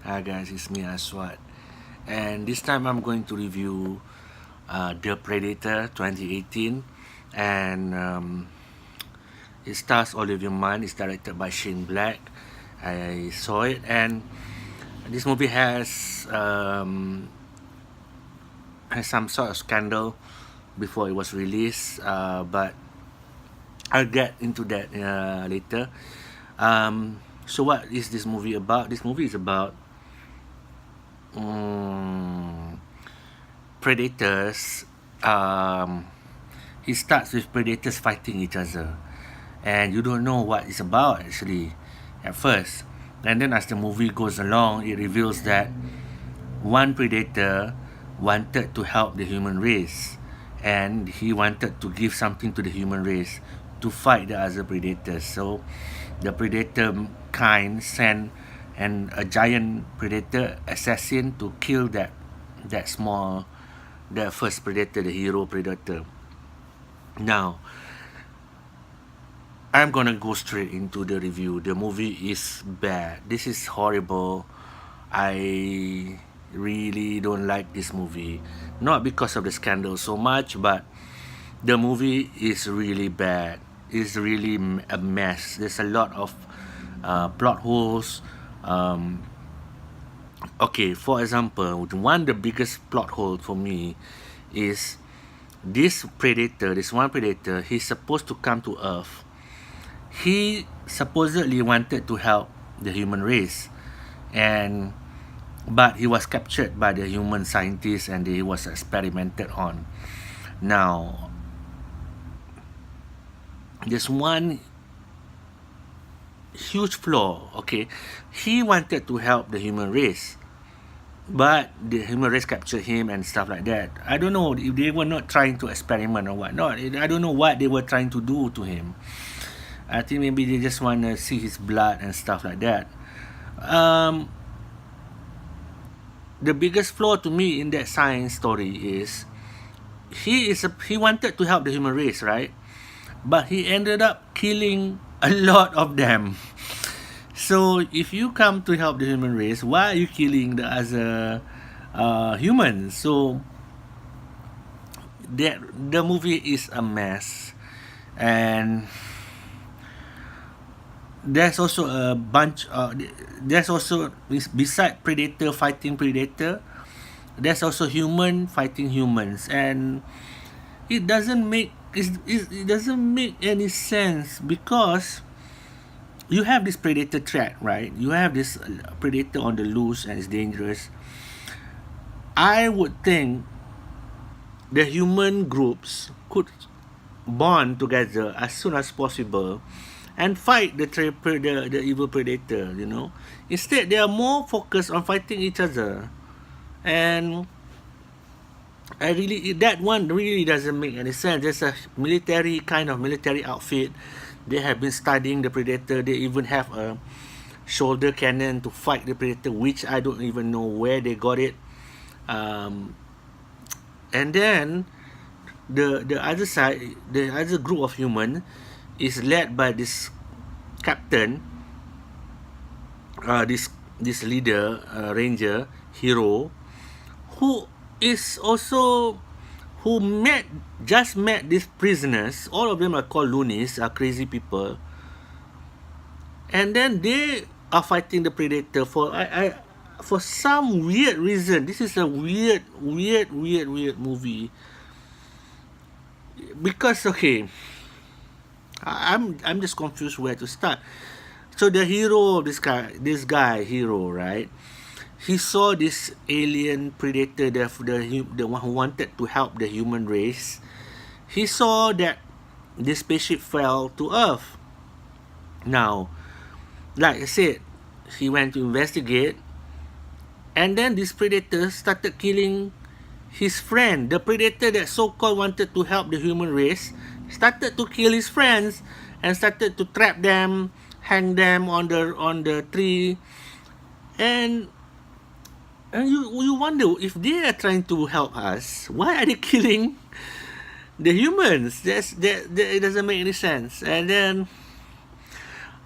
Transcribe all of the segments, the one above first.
Hi guys, it's me Aswad, and this time I'm going to review The Predator 2018, and it stars Olivia Munn. It's directed by Shane Black. I saw it, and this movie has some sort of scandal before it was released, but I'll get into that later. So what is this movie about? This movie is about um, predators. It starts with predators fighting each other, and you don't know what it's about actually at first. And then as the movie goes along, it reveals that one predator wanted to help the human race, and he wanted to give something to the human race to fight the other predators. So the predator kind sent a giant predator assassin to kill that small the first predator, the hero predator. Now I'm gonna go straight into the review. The movie is bad. This is horrible. I really don't like this movie. Not because of the scandal so much, but the movie is really bad. It's really a mess. There's a lot of plot holes. Um, okay, for example, one of the biggest plot hole for me is this one predator, he's supposed to come to Earth. He supposedly wanted to help the human race, and but he was captured by the human scientists and he was experimented on. Now, there's one huge flaw. Okay, he wanted to help the human race, but the human race captured him and stuff like that. I don't know if they were not trying to experiment or whatnot. I don't know what they were trying to do to him. I think maybe they just want to see his blood and stuff like that. Um, the biggest flaw to me in that science story is he wanted to help the human race, right? But he ended up killing a lot of them. So if you come to help the human race, why are you killing the other humans? So the movie is a mess, and there's also a bunch. There's also beside predator fighting predator, there's also human fighting humans, and it doesn't make any sense because you have this predator threat, right? You have this predator on the loose and it's dangerous. I would think the human groups could bond together as soon as possible and fight the evil predator, you know. Instead, they are more focused on fighting each other, and that one really doesn't make any sense. There's a military outfit. They have been studying the predator. They even have a shoulder cannon to fight the predator, which I don't even know where they got it. And then the other side, the other group of human, is led by this captain, this leader, ranger hero, who is also who just met these prisoners. All of them are called loonies, are crazy people, and then they are fighting the predator for some weird reason. This is a weird movie because okay, I'm just confused where to start. So the hero of this guy hero, right? He saw this alien predator, the one who wanted to help the human race. He saw that this spaceship fell to Earth. Now, like I said, he went to investigate, and then this predator started killing his friend. The predator that so-called wanted to help the human race started to kill his friends and started to trap them, hang them on the tree, and you wonder, if they are trying to help us, why are they killing the humans? That it doesn't make any sense. And then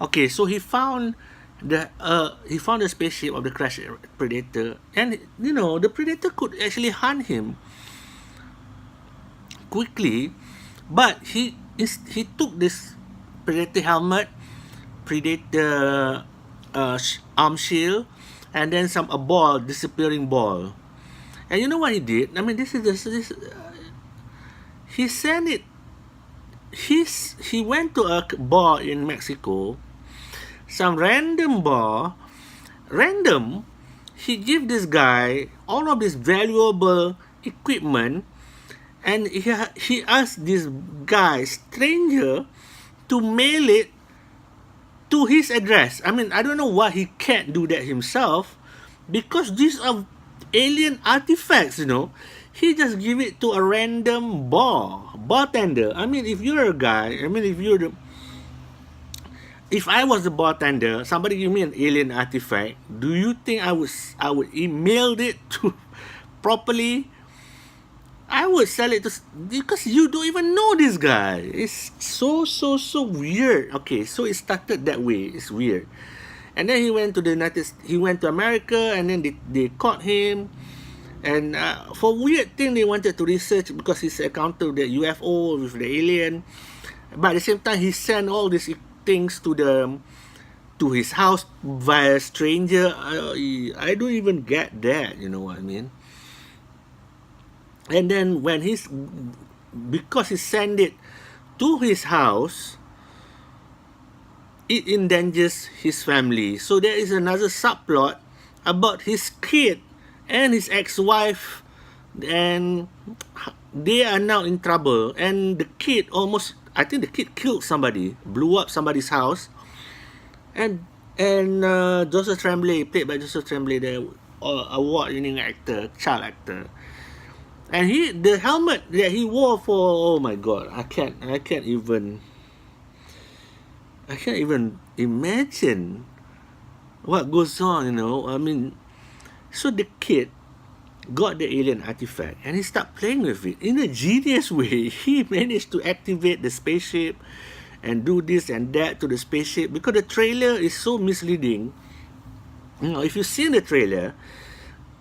okay, so he found he found a spaceship of the crash predator, and the predator could actually hunt him quickly, but he took this predator helmet, predator arm shield, and then a ball, disappearing ball. And you know what he did? I mean, this he sent it. He went to a bar in Mexico, some random bar, random. He give this guy all of this valuable equipment, and he asked this guy, stranger, to mail it to his address. I mean, I don't know why he can't do that himself, because these are alien artifacts, He just give it to a random bartender. I mean, if you're a guy, if I was the bartender, somebody give me an alien artifact, do you think I would email it to properly? I would sell it to, because you don't even know this guy. It's so weird. Okay, so it started that way. It's weird. And then he went to America, and then they caught him. And for weird thing, they wanted to research, because he's encountered the UFO with the alien. But at the same time, he sent all these things to his house via stranger. I don't even get that. You know what I mean? And then because he sent it to his house, it endangers his family. So there is another subplot about his kid and his ex-wife, and they are now in trouble. And the kid I think the kid killed somebody, blew up somebody's house. And Joseph Tremblay, played by Joseph Tremblay, the award-winning actor, child actor. And the helmet that he wore for, oh my God, I can't even imagine what goes on. I mean, so the kid got the alien artifact, and he started playing with it in a genius way. He managed to activate the spaceship and do this and that to the spaceship, because the trailer is so misleading. If you see the trailer,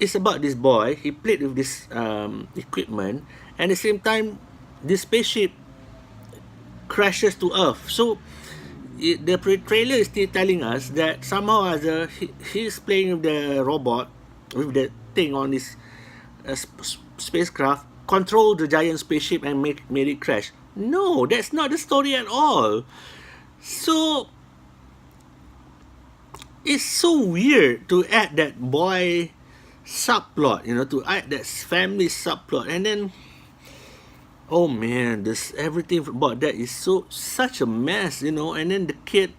it's about this boy. He played with this equipment, and at the same time, this spaceship crashes to Earth. So the trailer is still telling us that somehow or other he's playing with the robot, with the thing on this spacecraft, control the giant spaceship and made it crash. No, that's not the story at all. So it's so weird to add that boy subplot, to add that family subplot. And then, oh man, everything about that is such a mess, And then the kid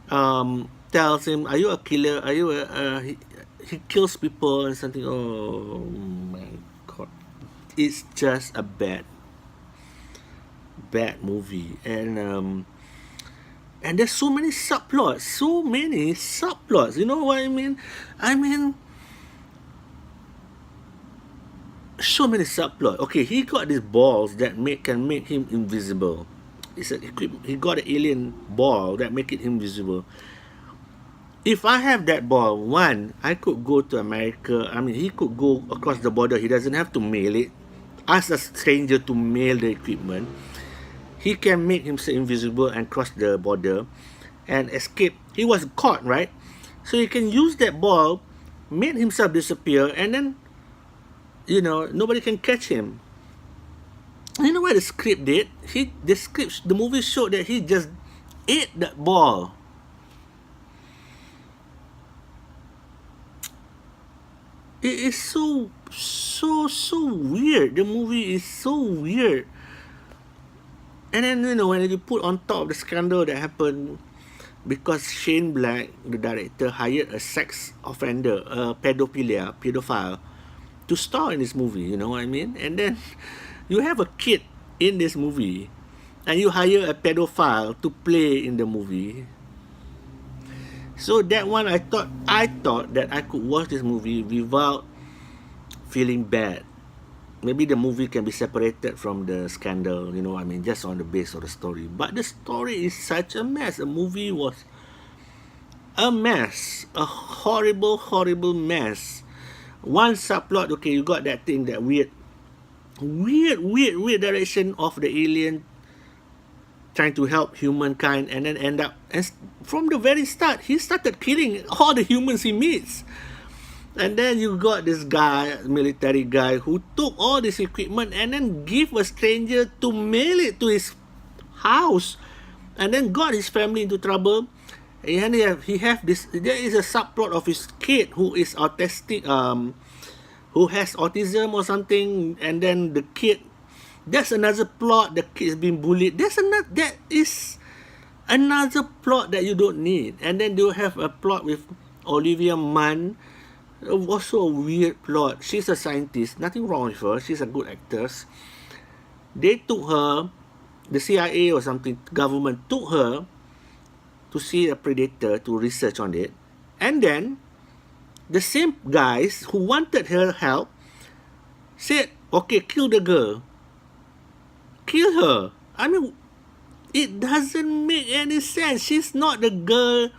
tells him, "Are you a killer? Are you he kills people and something." Oh my God, it's just a bad movie. And there's so many subplots. You know what I mean? So many subplots. Okay, he got these balls that can make him invisible. He got an alien ball that make it invisible. If I have that ball, I could go to America. I mean, he could go across the border. He doesn't have to mail it. Ask a stranger to mail the equipment. He can make himself invisible and cross the border and escape. He was caught, right? So he can use that ball, make himself disappear, and then, nobody can catch him. You know what the script did? The movie showed that he just ate that ball. It is so weird. The movie is so weird. And then, when you put on top of the scandal that happened, because Shane Black, the director, hired a sex offender, a pedophile, to star in this movie, you know what I mean? And then you have a kid in this movie, and you hire a pedophile to play in the movie. So that one, I thought that I could watch this movie without feeling bad. Maybe the movie can be separated from the scandal, you know what I mean, just on the base of the story. But the story is such a mess. The movie was a mess, a horrible, horrible mess. One subplot, okay, you got that thing, that weird direction of the alien trying to help humankind, and then end up, and from the very start, he started killing all the humans he meets. And then you got this guy, military guy, who took all this equipment and then give a stranger to mail it to his house, and then got his family into trouble. And he have this. There is a subplot of his kid who is autistic, who has autism or something, and then the kid. That's another plot. The kid is being bullied. That is another plot that you don't need. And then you have a plot with Olivia Munn. Also a weird plot. She's a scientist. Nothing wrong with her. She's a good actress. They took her, the CIA or something, government took her to see a predator, to research on it. And then the same guys who wanted her help said, okay, kill the girl. Kill her. I mean, it doesn't make any sense. She's not the girl.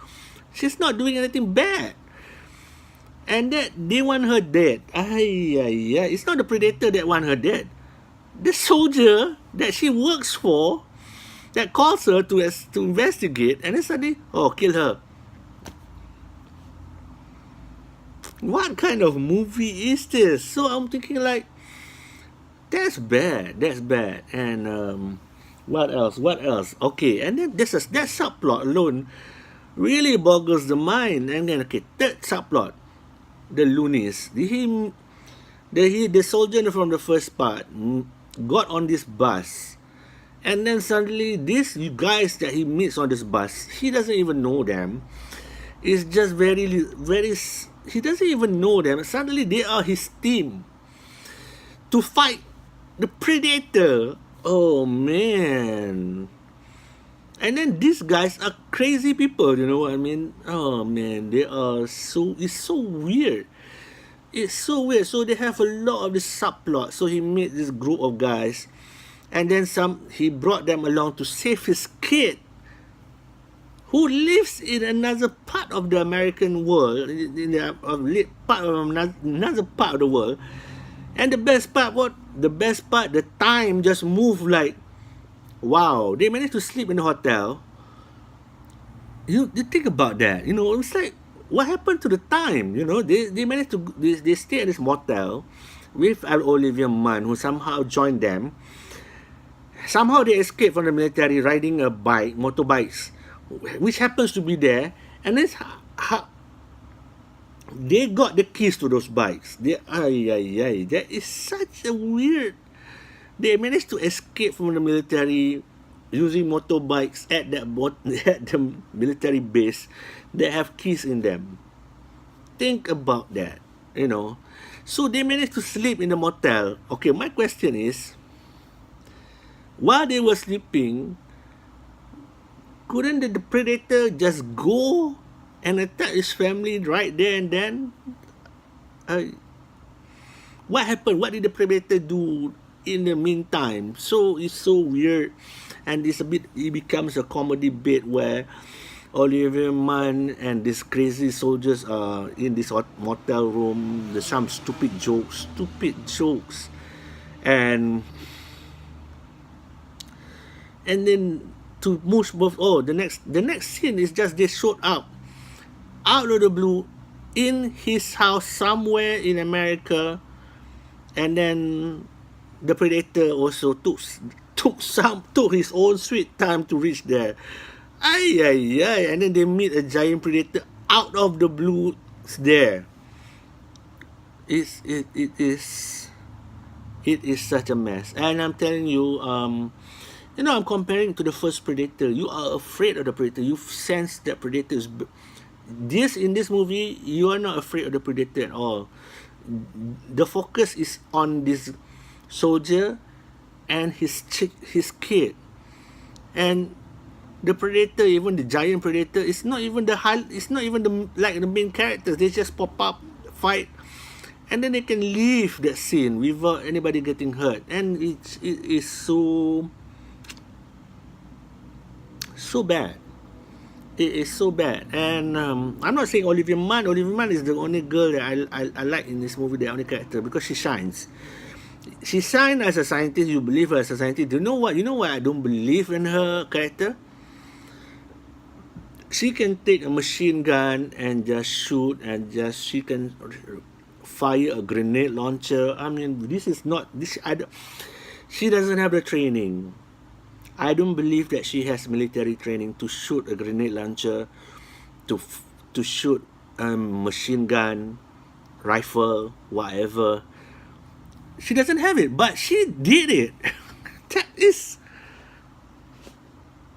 She's not doing anything bad. And that they want her dead. It's not the predator that want her dead. The soldier that she works for, that calls her to investigate, and then suddenly, oh, kill her. What kind of movie is this? So I'm thinking like, that's bad. And what else? Okay, and then that subplot alone really boggles the mind. And then, okay, third subplot, the loonies. The soldier from the first part got on this bus, and then suddenly these guys that he meets on this bus, he doesn't even know them. It's just very, he doesn't even know them. Suddenly they are his team to fight the predator. Oh man. And then these guys are crazy people, you know what I mean? Oh man, it's so weird. It's so weird. So they have a lot of this subplot. So he met this group of guys, and then he brought them along to save his kid, who lives in another part of the American world, another part of the world. And the best part, the time just moved like, wow, they managed to sleep in the hotel. You think about that, you know, it's like, what happened to the time? You know, they managed to, they stay at this motel with Olivia Munn, who somehow joined them. Somehow they escaped from the military riding a motorbikes, which happens to be there. And then they got the keys to those bikes. That is such a weird. They managed to escape from the military using motorbikes at the military base that have keys in them. Think about that, you know. So they managed to sleep in the motel. Okay, my question is, while they were sleeping, couldn't the predator just go and attack his family right there and then? What happened? What did the predator do in the meantime? So it's so weird, and it becomes a comedy bit where Olivia Munn and these crazy soldiers are in this motel room. There's some stupid jokes, and then to move both. Oh, the next scene is just they showed up out of the blue in his house somewhere in America, and then the predator also took his own sweet time to reach there. And then they meet a giant predator out of the blue there. It is such a mess. And I'm telling you, you know, I'm comparing to the first Predator. You are afraid of the Predator. You sense that Predator is. In this movie, you are not afraid of the Predator at all. The focus is on this soldier and his kid, and the Predator, even the giant Predator, it's not even the main characters. They just pop up, fight, and then they can leave that scene without anybody getting hurt. And it is so bad. It is so bad, and I'm not saying Olivia Munn. Olivia Munn is the only girl that I like in this movie, the only character, because she shines. She shines as a scientist. You believe her as a scientist. Do you know what? You know why I don't believe in her character? She can take a machine gun and just shoot, and just she can fire a grenade launcher. I mean, this is not this. She doesn't have the training. I don't believe that she has military training to shoot a grenade launcher, to shoot a machine gun, rifle, whatever. She doesn't have it, but she did it. That is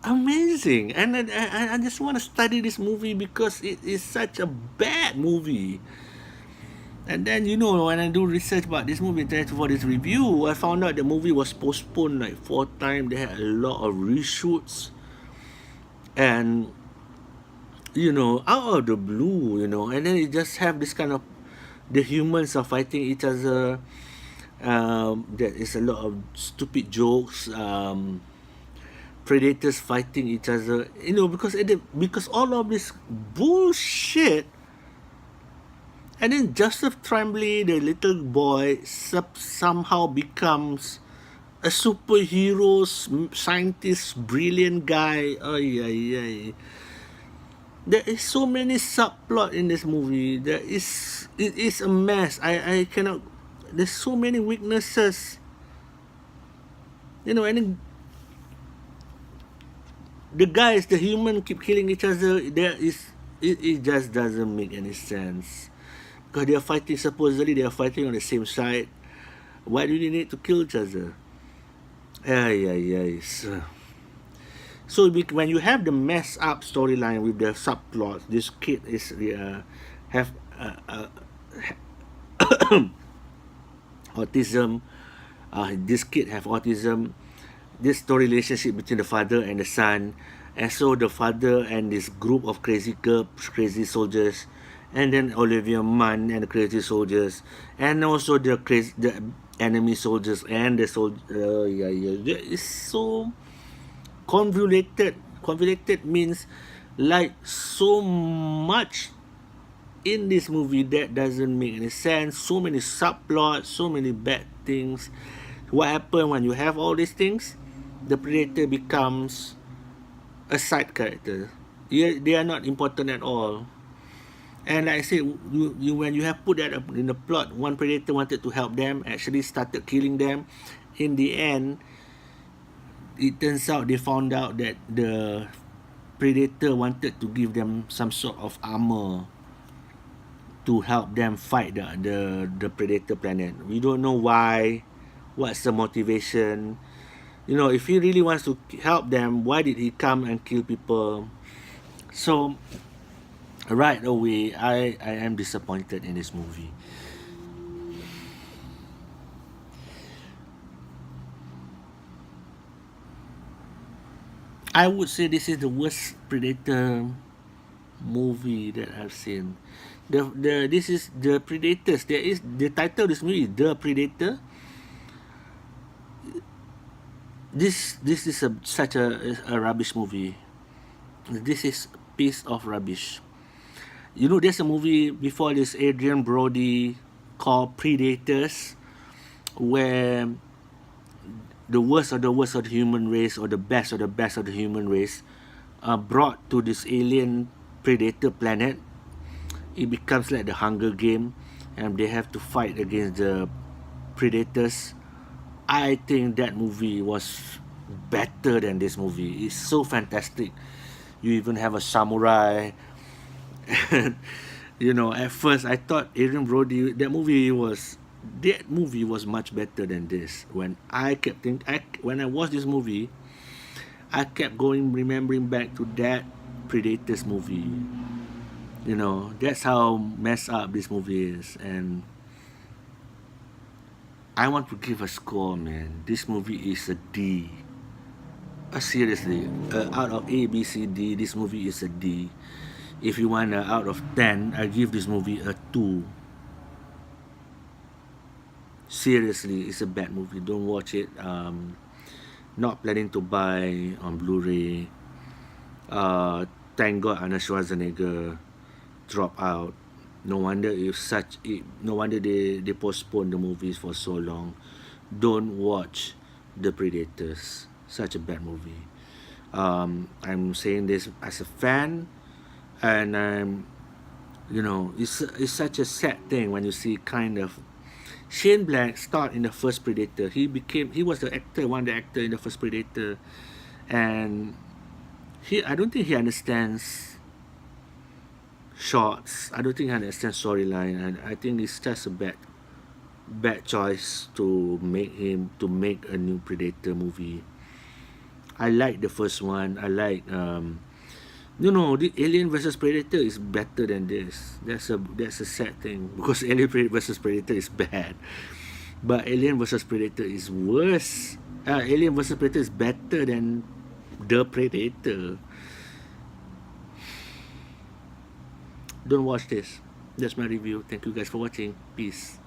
amazing, and I just want to study this movie because it is such a bad movie. And then, you know, when I do research about this movie, trying for this review, I found out the movie was postponed like 4 times. They had a lot of reshoots, and you know, out of the blue, you know, and then it just have this kind of, the humans are fighting each other. There is a lot of stupid jokes. Predators fighting each other, you know, because all of this bullshit. And then Joseph Tremblay, the little boy, somehow becomes a superhero, scientist, brilliant guy. Ay, ay, ay. There is so many subplot in this movie. It is a mess. I cannot. There's so many weaknesses. You know, and then the guys, the human, keep killing each other. It just doesn't make any sense. Because they are fighting, supposedly they are fighting on the same side. Why do they need to kill each other? Ay, ay, ay. So when you have the mess up storyline with the subplot, this kid is have autism. This kid have autism. This story relationship between the father and the son, and so the father and this group of crazy girls, crazy soldiers, and then Olivia Munn and the crazy soldiers, and also the enemy soldiers and the soldier. Yeah. It's so convoluted. Convoluted means like so much in this movie that doesn't make any sense. So many subplots, so many bad things. What happens when you have all these things? The predator becomes a side character. They are not important at all. And like I said, when you have put that up in the plot, one predator wanted to help them, actually started killing them. In the end, it turns out they found out that the predator wanted to give them some sort of armor to help them fight the predator planet. We don't know why, what's the motivation. You know, if he really wants to help them, why did he come and kill people? So right away, I am disappointed in this movie. I would say this is the worst Predator movie that I've seen. This is the Predators. There is the title of this movie is The Predator. This is such a rubbish movie. This is a piece of rubbish. You know, there's a movie before this, Adrian Brody, called Predators, where the worst of the worst of the human race, or the best of the best of the human race, are brought to this alien predator planet. It becomes like the Hunger Game, and they have to fight against the predators. I think that movie was better than this movie. It's so fantastic. You even have a samurai. And, you know, at first I thought Adrian Brody, that movie was much better than this. When when I watched this movie, I kept remembering back to that Predators movie. You know, that's how messed up this movie is, and I want to give a score, man. This movie is a D. Seriously, out of A, B, C, D, this movie is a D. If you want out of 10, I give this movie a 2. Seriously, it's a bad movie. Don't watch it. Not planning to buy on Blu-ray. thank God Arnold Schwarzenegger dropped out. No wonder they postponed the movies for so long. Don't watch The Predators. Such a bad movie. I'm saying this as a fan, and it's such a sad thing when you see kind of Shane Black starred in the first Predator. He was the actor, one of the actor in the first Predator, and I don't think he understands shots. I don't think he understands storyline, and I think it's just a bad choice to make a new Predator movie. I like the first one. I like the Alien versus Predator is better than this. That's a sad thing because versus Predator is bad, but Alien versus Predator is worse. Alien versus Predator is better than the Predator. Don't watch this. That's my review. Thank you guys for watching. Peace.